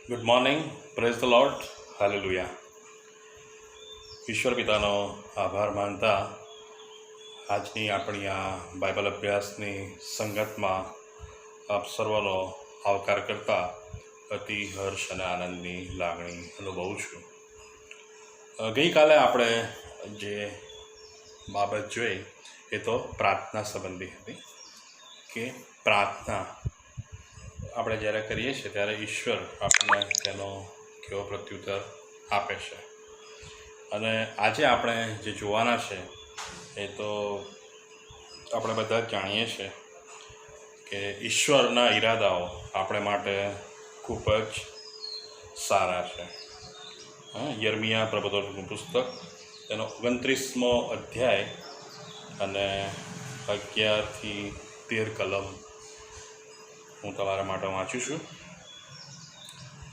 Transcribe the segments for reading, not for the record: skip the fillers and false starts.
Good morning, praise the lord, hallelujah. ઈશ્વર પિતાનો આભાર માનતા આજની આપણી આ બાઇબલ અભ્યાસની સંગતમાં આપ સર્વનો આવકાર કરતા અતિ હર્ષ અને આનંદની લાગણી અનુભવું છું. ગઈકાલે આપણે જે બાબત જોઈ એ તો પ્રાર્થના સંબંધી હતી કે પ્રાર્થના આપણે જ્યારે કરીએ છીએ ત્યારે ઈશ્વર આપણને તેનો કેવો પ્રત્યુત્તર આપે છે. અને આજે આપણે જે જોવાના છે એ તો આપણે બધા જ જાણીએ છીએ કે ઈશ્વરના ઈરાદાઓ આપણે માટે ખૂબ જ સારા છે. યર્મિયા પ્રબોધકનું પુસ્તક તેનો 29મો અધ્યાય અને 11 થી 13 કલમ હું તમારા માટે વાંચું છું.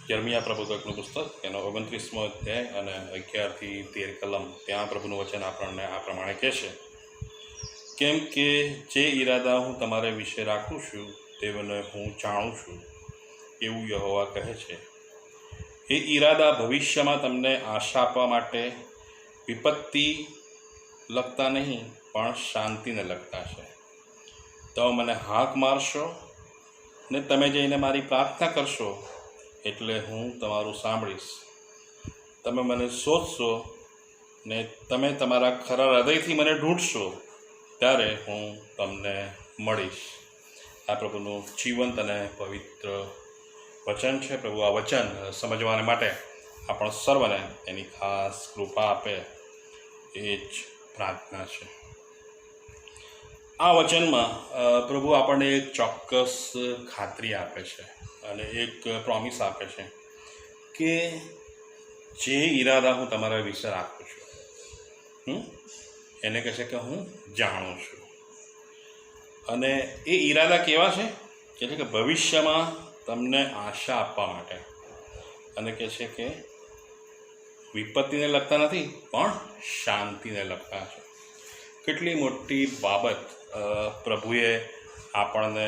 યર્મિયા પ્રબોધકનું પુસ્તક એનો 29મો અધ્યાય અને 11 થી 13 કલમ. ત્યાં પ્રભુનું વચન આપણને આ પ્રમાણે કહેશે: કેમ કે જે ઈરાદા હું તમારા વિશે રાખું છું તેમને હું જાણું છું, એવું યહોવા કહે છે. એ ઈરાદા ભવિષ્યમાં તમને આશા આપવા માટે વિપત્તિ લગતા નહીં પણ શાંતિને લગતા છે. તો મને હાક મારશો ને તમે જઈને મારી પ્રાર્થના કરશો એટલે હું તમારું સાંભળીશ. તમે મને શોધશો ને તમે તમારા ખરા હૃદયથી મને ઢૂંઢશો ત્યારે હું તમને મળીશ. આ પ્રભુનું જીવંત અને પવિત્ર વચન છે. પ્રભુ આ વચન સમજવાને માટે આપણા સર્વને એની ખાસ કૃપા આપે એ જ પ્રાર્થના છે. આ વચનમાં પ્રભુ આપણને એક ચોક્કસ ખાતરી આપે છે અને એક પ્રોમિસ આપે છે કે જે ઈરાદા હું તમારા વિશે રાખું છું એને કહે છે કે હું જાણું છું. અને એ ઈરાદા કેવા છે? કહે છે કે ભવિષ્યમાં તમને આશા આપવા માટે. અને કહે છે કે વિપત્તિને લગતા નથી પણ શાંતિને લગતા છે. કેટલી મોટી બાબત પ્રભુએ આપણને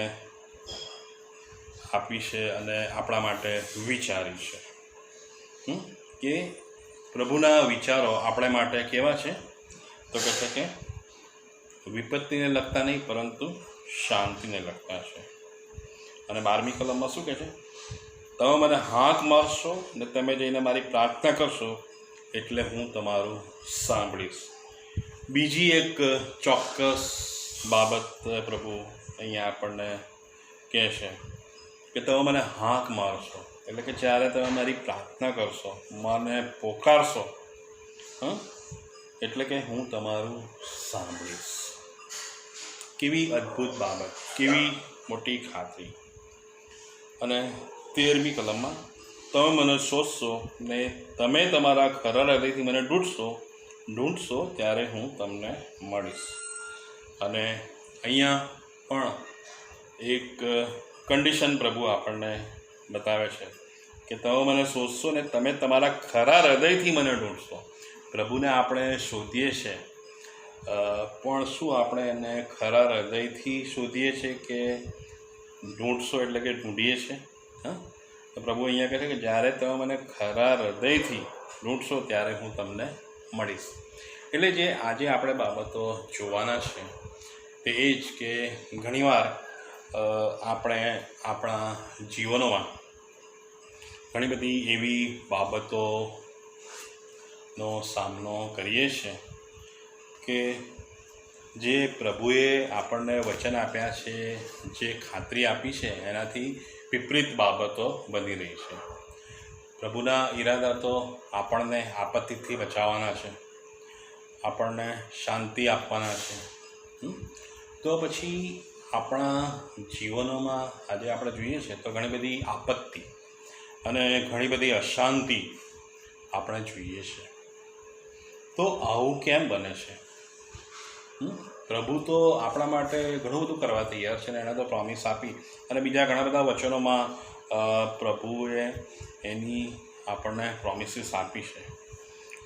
આપી છે અને આપણા માટે વિચારી છે કે પ્રભુના વિચારો આપણા માટે કેવા છે? તો કહે છે કે વિપત્તિને લગતા નહીં પરંતુ શાંતિને લગતા છે. અને 12મી કલમમાં શું કહે છે? તમે મને હાથ મારશો ને તમે જઈને મારી પ્રાર્થના કરશો એટલે હું તમારું સાંભળીશ. બીજી એક ચોક્કસ બાબત પ્રભુ અહીંયા આપણને કહે છે કે તમે મને હાંક મારશો, એટલે કે જ્યારે તમે મારી પ્રાર્થના કરશો, મને પોકારશો, એટલે કે હું તમારું સાંભળીશ. કેવી અદ્ભુત બાબત, કેવી મોટી ખાતરી. અને 13મી કલમમાં તમે મને શોધશો ને તમે તમારા ખરા હૃદયથી મને ઢૂંઢશો ત્યારે હું તમને મળીશ. અને અહીંયા પણ એક કન્ડિશન પ્રભુ આપણને બતાવે છે કે તમે મને શોધશો ને તમે તમારા ખરા હૃદયથી મને ઢૂંઢશો. પ્રભુને આપણે શોધીએ છીએ પણ શું આપણે એને ખરા હૃદયથી શોધીએ છીએ કે ઢૂંઢશો એટલે કે ઢૂંઢીએ છીએ? તો પ્રભુ અહીંયા કહે છે કે જ્યારે તમે મને ખરા હૃદયથી ઢૂંઢશો ત્યારે હું તમને મળીશ. એટલે જે આજે આપણે બાબતો જોવાના છે તે એ જ કે ઘણીવાર આપણે આપણા જીવનોમાં ઘણી બધી એવી બાબતોનો સામનો કરીએ છીએ કે જે પ્રભુએ આપણને વચન આપ્યા છે, જે ખાતરી આપી છે એનાથી વિપરીત બાબતો બની રહી છે. પ્રભુના ઈરાદા તો આપણને આપત્તિથી બચાવવાના છે, આપણને શાંતિ આપવાના છે. તો પછી આપણા જીવનોમાં આજે આપણે જોઈએ છીએ તો ઘણી બધી આપત્તિ અને ઘણી બધી અશાંતિ આપણે જોઈએ છીએ. તો આવું કેમ બને છે? પ્રભુ તો આપણા માટે ઘણું બધું કરવા તૈયાર છે ને એણે તો પ્રોમિસ આપી અને બીજા ઘણા બધા વચનોમાં પ્રભુએ એની આપણને પ્રોમિસીસ આપી છે.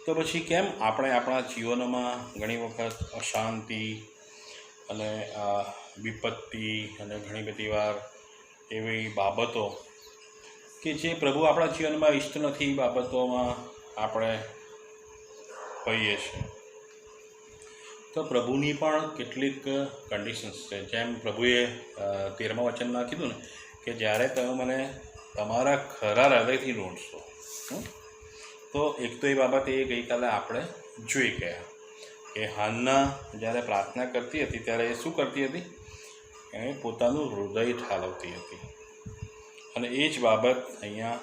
તો પછી કેમ આપણે આપણા જીવનોમાં ઘણી વખત અશાંતિ અને વિપત્તિ અને ઘણી બધી વાર એવી બાબતો કે જે પ્રભુ આપણા જીવનમાં ઈષ્ટ નથી એ બાબતોમાં આપણે હોઈએ છીએ. તો પ્રભુની પણ કેટલીક કન્ડિશન્સ છે. જેમ પ્રભુએ 13મા વચનમાં કીધું ને કે જ્યારે તમે મને તમારા ખરા હૃદયથી ઢૂંઢશો. તો એક તો એ બાબત એ ગઈકાલે આપણે જોઈ ગયા કે હાન્ના જ્યારે પ્રાર્થના કરતી હતી ત્યારે એ શું કરતી હતી? એ પોતાનું હૃદય ઠાલવતી હતી. અને એ જ બાબત અહીંયા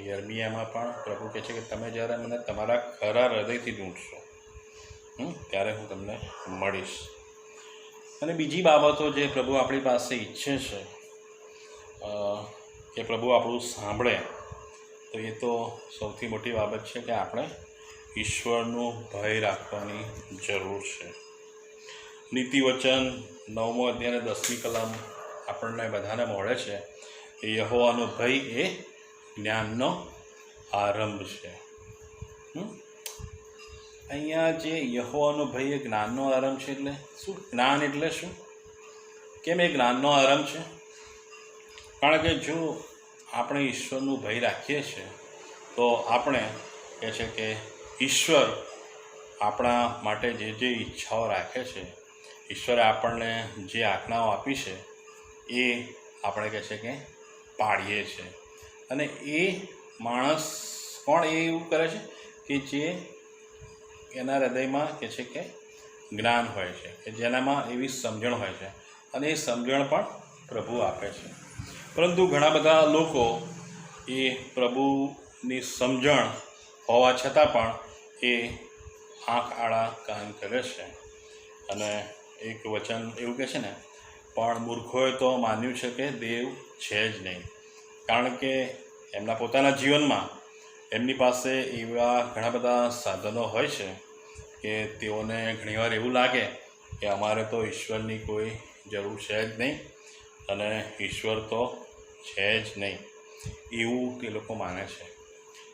યર્મિયામાં પણ પ્રભુ કહે છે કે તમે જ્યારે મને તમારા ખરા હૃદયથી ઢૂંઢશો ત્યારે હું તમને મળીશ. અને બીજી બાબતો જે પ્રભુ આપણી પાસે ઈચ્છે છે કે પ્રભુ આપણું સાંભળે, તો એ તો સૌથી મોટી બાબત છે કે આપણે ઈશ્વરનું ભય રાખવાની જરૂર છે. નીતિવચન 9મો અધ્યાય 10મી કલમ આપણને બધાને મળે છે કે યહોવાનો ભય એ જ્ઞાનનો આરંભ છે. અહીંયા જે યહોવાનો ભય એ જ્ઞાનનો આરંભ છે એટલે શું? જ્ઞાન એટલે શું? કેમ એ જ્ઞાનનો આરંભ છે? કારણ કે જો આપણે ઈશ્વરનું ભય રાખીએ છીએ તો આપણે કહે છે કે ઈશ્વર આપણા માટે જે જે ઈચ્છાઓ રાખે છે, ઈશ્વરે આપણને જે આજ્ઞાઓ આપી છે એ આપણે કહે છે કે પાળીએ છીએ. અને એ માણસ કોણ એવું કરે છે કે જે એના હૃદયમાં કહે છે કે જ્ઞાન હોય છે, કે જેનામાં એવી સમજણ હોય છે, અને એ સમજણ પણ પ્રભુ આપે છે. પરંતુ ઘણા બધા લોકો એ પ્રભુની સમજણ હોવા છતાં પણ એ આંખ આડા કાન કરે છે. અને એક વચન એવું કહે છે ને, પણ મૂર્ખોએ તો માન્યું છે કે દેવ છે જ નહીં. કારણ કે એમના પોતાના જીવનમાં એમની પાસે એવા ઘણા બધા સાધનો હોય છે કે તેઓને ઘણીવાર એવું લાગે કે અમારે તો ઈશ્વરની કોઈ જરૂર છે જ નહીં અને ઈશ્વર તો છે જ નહીં, એવું તે લોકો માને છે.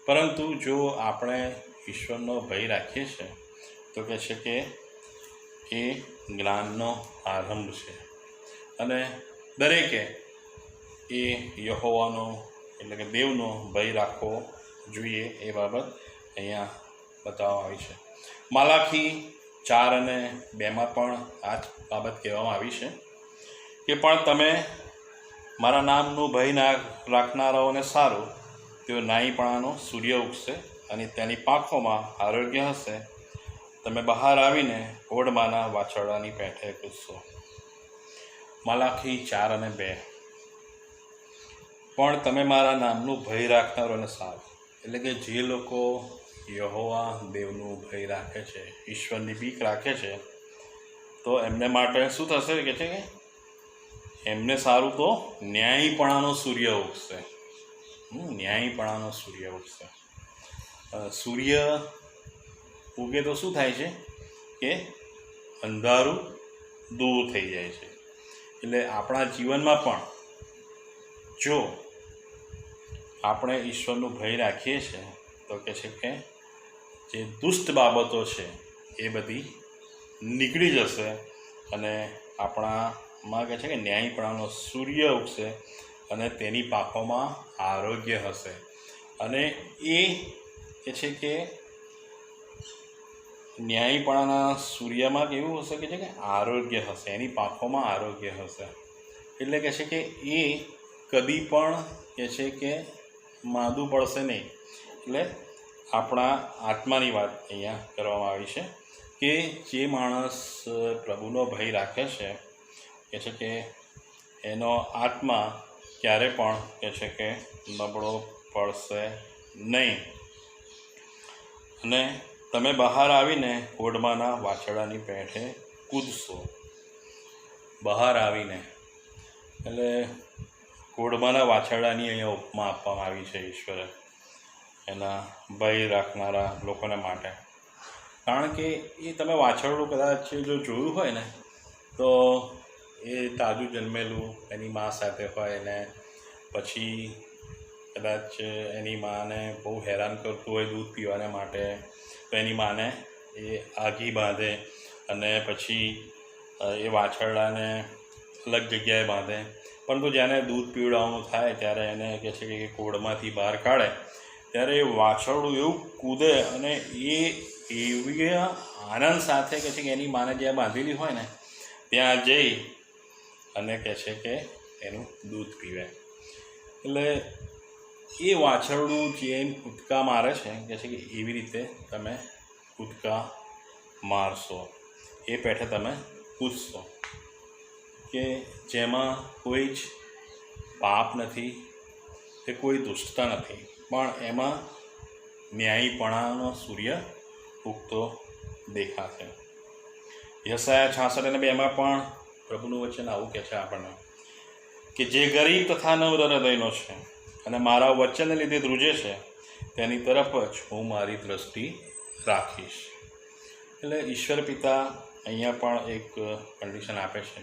પરંતુ જો આપણે ઈશ્વરનો ભય રાખીએ છીએ તો કહે છે કે એ જ્ઞાનનો આરંભ છે. અને દરેકે એ યહોવાનો એટલે કે દેવનો ભય રાખવો જોઈએ. એ બાબત અહીંયા બતાવવામાં આવી છે. માલાખી 4 અને 2માં પણ આ જ બાબત કહેવામાં આવી છે કે પણ તમે મારા નામનું ભય રાખનારાઓને સારું, તેઓ ન્યાયીપણાનો સૂર્ય ઉગશે અને તેની પાંખોમાં આરોગ્ય હશે. તમે બહાર આવીને ઓઢમાના વાછરડાની પેઠે કૂદશો. માલાખી 4 અને 2. પણ તમે મારા નામનું ભય રાખનારોને સારું, એટલે કે જે લોકો યહોવા દેવનું ભય રાખે છે, ઈશ્વરની બીક રાખે છે, તો એમને માટે શું થશે કે છે કે એમને સારું તો ન્યાયીપણાનો સૂર્ય ઉગશે. ન્યાયીપણાનો સૂર્ય ઉગશે. સૂર્ય ઉગે તો શું થાય છે કે અંધારું દૂર થઈ જાય છે. એટલે આપણા જીવનમાં પણ જો આપણે ઈશ્વરનું ભય રાખીએ છીએ તો કહે છે કે જે દુષ્ટ બાબતો છે એ બધી નીકળી જશે અને આપણામાં કહે છે કે ન્યાયીપણાનો સૂર્ય ઉગશે અને તેની પાંખોમાં આરોગ્ય હશે. અને એ કહે છે કે ન્યાયીપણાના સૂર્યમાં કેવું હશે કે છે કે આરોગ્ય હશે, એની પાંખોમાં આરોગ્ય હશે. એટલે કહે છે કે એ કદી પણ કહે છે કે માંદું પડશે નહીં. એટલે આપણા આત્માની વાત અહીંયા કરવામાં આવી છે કે જે માણસ પ્રભુનો ભય રાખે છે કહે છે કે એનો આત્મા ક્યારે પણ કહે છે કે નબળો પડશે નહીં. અને તમે બહાર આવીને ઓઢમાના વાછરડાની પેઠે કૂદશો. બહાર આવીને એટલે ઓઢમાના વાછરડાની અહીંયા ઉપમા આપવામાં આવી છે ઈશ્વરે એના ભય રાખનારા લોકોને માટે. કારણ કે એ તમે વાછરડું કદાચ જો જોયું હોય ને તો એ તાજું જન્મેલું એની મા સાથે હોય ને પછી કદાચ એની માને બહુ હેરાન કરતું હોય દૂધ પીવાને માટે, તો એની માને એ આગી બાંધે અને પછી એ વાછરડાને અલગ જગ્યાએ બાંધે પરંતુ જ્યારે દૂધ પીવડાવવાનું થાય ત્યારે એને કહે છે કે કોળમાંથી બહાર કાઢે ત્યારે એ વાછરડું એવું કૂદે અને એ એવી આનંદ સાથે કહે છે કે એની માને જ્યાં બાંધેલી હોય ને ત્યાં જઈ અને કહે છે કે એનું દૂધ પીવે. એટલે એ વાછરડું જેમ કૂદકા મારે છે કહે છે કે એવી રીતે તમે કૂદકા મારશો, એ પેઠે તમે કૂદશો, કે જેમાં કોઈ જ પાપ નથી કે કોઈ દુષ્ટતા નથી, પણ એમાં ન્યાયીપણાનો સૂર્ય ઉગતો દેખાશે. યશાયા 66:2 પણ પ્રભુનું વચન આવું કહે છે આપણને કે જે ગરીબ તથા નમ્ર હૃદયનો છે અને મારા વચનને લીધે ધ્રુજે છે તેની તરફ જ હું મારી દ્રષ્ટિ રાખીશ. એટલે ઈશ્વર પિતા અહીંયા પણ એક કન્ડિશન આપે છે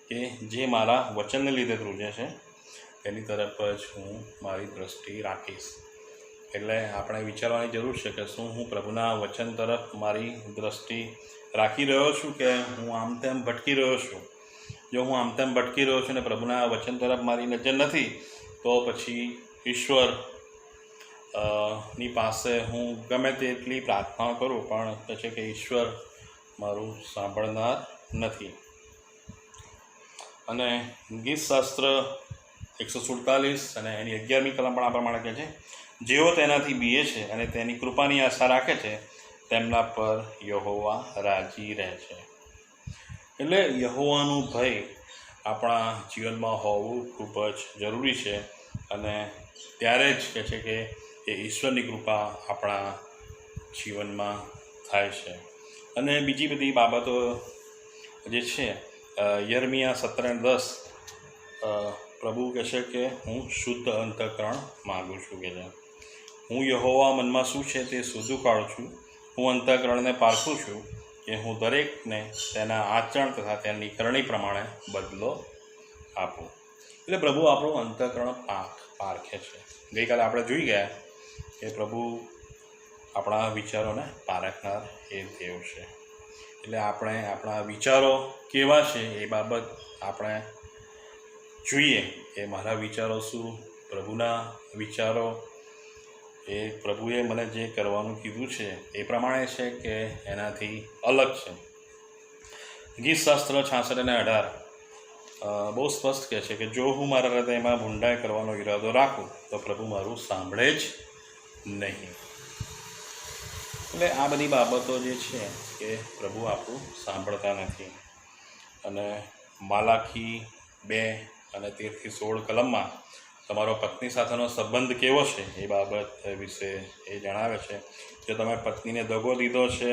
કે જે મારા વચનને લીધે ધ્રુજે છે તેની તરફ જ હું મારી દ્રષ્ટિ રાખીશ. એટલે આપણે વિચારવાની જરૂર છે કે શું હું પ્રભુના વચન તરફ મારી દ્રષ્ટિ રાખી રહ્યો છું કે હું આમ તેમ ભટકી રહ્યો છું. જો હું આમ તેમ ભટકી રહ્યો છું ને પ્રભુના વચન તરફ મારી નજર નથી, તો પછી ઈશ્વર ની પાસે હું ગમે તેટલી પ્રાર્થના કરું પણ કહે છે કે ઈશ્વર મારું સાંભળનાર નથી. અને ગીતશાસ્ત્ર 147 અને એની 11મી કલમ પણ આ પ્રમાણે કહે છે, જેઓ તેનાથી બીએ છે અને તેની કૃપાની આશા રાખે છે તેમના પર યહોવા રાજી રહે છે. એટલે યહોવાનું ભય આપણા જીવનમાં હોવું ખૂબ જ જરૂરી છે અને ત્યારે જ કહે છે કે એ ઈશ્વરની કૃપા આપણા જીવનમાં થાય છે. અને બીજી બધી બાબતો જે છે, યર્મિયા 17:10 પ્રભુ કહે છે કે હું શુદ્ધ અંતઃકરણ માગું છું. કે છે હું યહોવા મનમાં શું છે તે શોધું કાઢું છું, હું અંતઃકરણને પારખું છું કે હું દરેકને તેના આચરણ તથા તેની કરણી પ્રમાણે બદલો આપું. એટલે પ્રભુ આપણું અંતઃકરણ પારખે છે. ગઈકાલે આપણે જોઈ ગયા કે પ્રભુ આપણા વિચારોને પારખનાર એ દેવ છે. એટલે આપણે આપણા વિચારો કેવા છે એ બાબત આપણે જોઈએ કે મારા વિચારો શું, પ્રભુના વિચારો એ પ્રભુએ મને જે કરવાનું કીધું છે એ પ્રમાણે છે કે એનાથી અલગ છે. ગીતશાસ્ત્ર 66:18 બહુ સ્પષ્ટ કહે છે કે જો હું મારા હૃદયમાં ભૂંડાઈ કરવાનો ઈરાદો રાખું તો પ્રભુ મારું સાંભળે જ નહીં. એટલે આ બધી બાબતો જે છે કે પ્રભુ આપણું સાંભળતા નથી. અને માલાખી 2:13-16 કલમમાં તમારો પત્ની સાથેનો સંબંધ કેવો છે એ બાબત વિશે એ જણાવે છે. જો તમે પત્નીને દગો દીધો છે,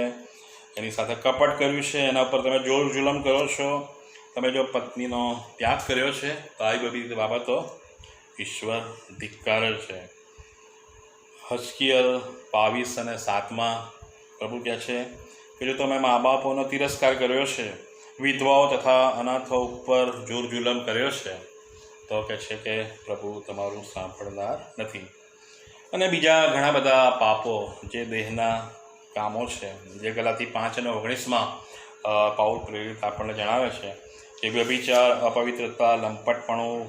એની સાથે કપટ કર્યું છે, એના ઉપર તમે જોર જુલમ કરો છો, તમે જો પત્નીનો ત્યાગ કર્યો છે, તો આ બધી બાબતો ઈશ્વર ધિક્કાર છે. હઝકીએલ 22:7 પ્રભુ કહે છે કે જો તમે મા બાપોનો તિરસ્કાર કર્યો છે, વિધવાઓ તથા અનાથો ઉપર જોર જુલમ કર્યો છે, તો કહે છે કે પ્રભુ તમારું સાંભળનાર નથી. અને બીજા ઘણા બધા પાપો જે દેહના કામો છે, જે ગલાતી 5:19 પાઉલ પ્રેરિત આપણને જણાવે છે કે વ્યભિચાર, અપવિત્રતા, લંપટપણું,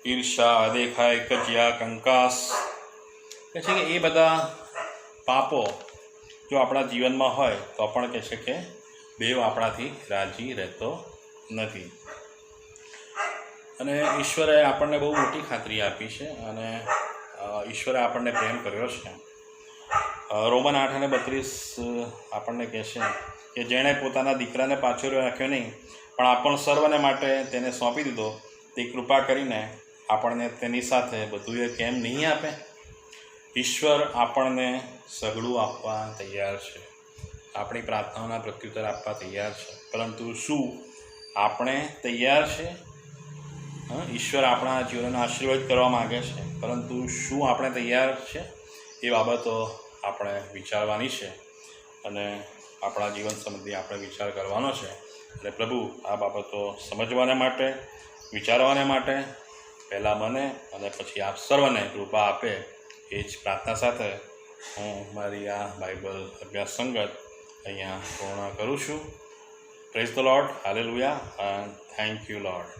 ઈર્ષા, અદેખાઈ, કજિયા, કંકાસ, કહે છે કે એ બધા પાપો જો આપણા જીવનમાં હોય તો પણ કહે છે કે દેવ આપણાથી રાજી રહેતો નથી. અને ઈશ્વરે આપણને બહુ મોટી ખાતરી આપી છે અને ઈશ્વરે આપણને પ્રેમ કર્યો છે. રોમન 8:32 આપણને કહે છે કે જેણે પોતાના દીકરાને પાછો રાખ્યો નહીં પણ આપણ સર્વને માટે તેને સોંપી દીધો, તે કૃપા કરીને આપણને તેની સાથે બધું એ કેમ નહીં આપે. ઈશ્વર આપણને સઘળું આપવા તૈયાર છે, આપણી પ્રાર્થનાઓના પ્રત્યુત્તર આપવા તૈયાર છે, પરંતુ શું આપણે તૈયાર છે? ઈશ્વર આપણા જીવનને આશીર્વાદ કરવા માગે છે, પરંતુ શું આપણે તૈયાર છે? એ બાબતો આપણે વિચારવાની છે અને આપણા જીવન સંબંધી આપણે વિચાર કરવાનો છે. અને પ્રભુ આ બાબતો સમજવાને માટે, વિચારવાને માટે પહેલાં મને અને પછી આપ સર્વને કૃપા આપે, એ જ પ્રાર્થના સાથે હું મારી આ બાઇબલ અભ્યાસ સંગત અહીંયા પૂર્ણ કરું છું. Praise the lord, hallelujah, and thank you lord.